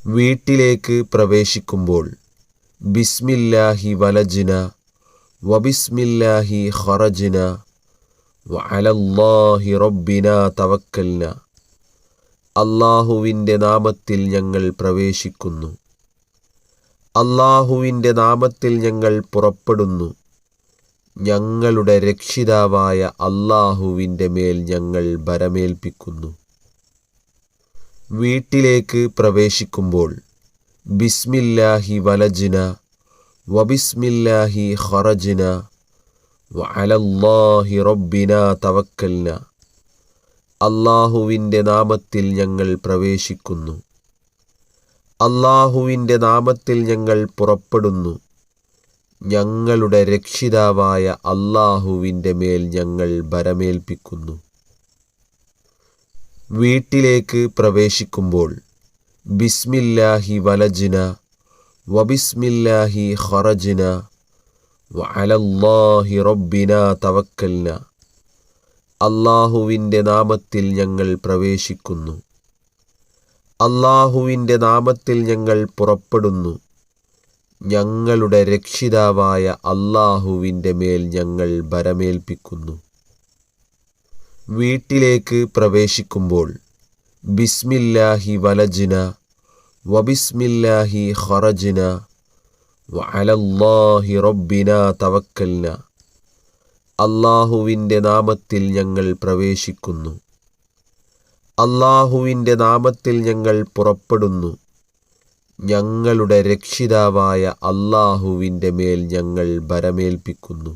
വീട്ടിലേക്ക് പ്രവേശിക്കുമ്പോൾ ബിസ്മില്ലാഹി വലജ്ന വബിസ്മില്ലാഹി ഖറജ്ന വഅലല്ലാഹി റബ്ബിനാ തവക്കൽന. അല്ലാഹുവിൻ്റെ നാമത്തിൽ ഞങ്ങൾ പ്രവേശിക്കുന്നു, അല്ലാഹുവിൻ്റെ നാമത്തിൽ ഞങ്ങൾ പുറപ്പെടുന്നു, ഞങ്ങളുടെ രക്ഷിതാവായ അല്ലാഹുവിൻ്റെ മേൽ ഞങ്ങൾ ഭരമേൽപ്പിക്കുന്നു. വീട്ടിലേക്ക് പ്രവേശിക്കുമ്പോൾ ബിസ്മില്ലാഹി വലജ്ന വബിസ്മില്ലാഹി ഖറജ്ന വഅലല്ലാഹി റബ്ബിനാ തവക്കൽന. അല്ലാഹുവിൻ്റെ നാമത്തിൽ ഞങ്ങൾ പ്രവേശിക്കുന്നു, അല്ലാഹുവിൻ്റെ നാമത്തിൽ ഞങ്ങൾ പുറപ്പെടുന്നു, ഞങ്ങളുടെ രക്ഷിതാവായ അല്ലാഹുവിൻ്റെ മേൽ ഞങ്ങൾ ഭരമേൽപ്പിക്കുന്നു. വീട്ടിലേക്ക് പ്രവേശിക്കുമ്പോൾ ബിസ്മില്ലാഹി വലജ്ന വബിസ്മില്ലാഹി ഖറജ്ന വഅലല്ലാഹി റബ്ബിനാ തവക്കൽന. അല്ലാഹുവിൻ്റെ നാമത്തിൽ ഞങ്ങൾ പ്രവേശിക്കുന്നു, അല്ലാഹുവിൻ്റെ നാമത്തിൽ ഞങ്ങൾ പുറപ്പെടുന്നു, ഞങ്ങളുടെ രക്ഷിതാവായ അല്ലാഹുവിൻ്റെ മേൽ ഞങ്ങൾ ഭരമേൽപ്പിക്കുന്നു. വീട്ടിലേക്ക് പ്രവേശിക്കുമ്പോൾ ബിസ്മില്ലാഹി വലജ്ന വബിസ്മില്ലാഹി ഖറജ്ന വഅലല്ലാഹി റബ്ബിനാ തവക്കൽന. അല്ലാഹുവിൻ്റെ നാമത്തിൽ ഞങ്ങൾ പ്രവേശിക്കുന്നു, അല്ലാഹുവിൻ്റെ നാമത്തിൽ ഞങ്ങൾ പുറപ്പെടുന്നു, ഞങ്ങളുടെ രക്ഷിതാവായ അല്ലാഹുവിൻ്റെ മേൽ ഞങ്ങൾ ഭരമേൽപ്പിക്കുന്നു.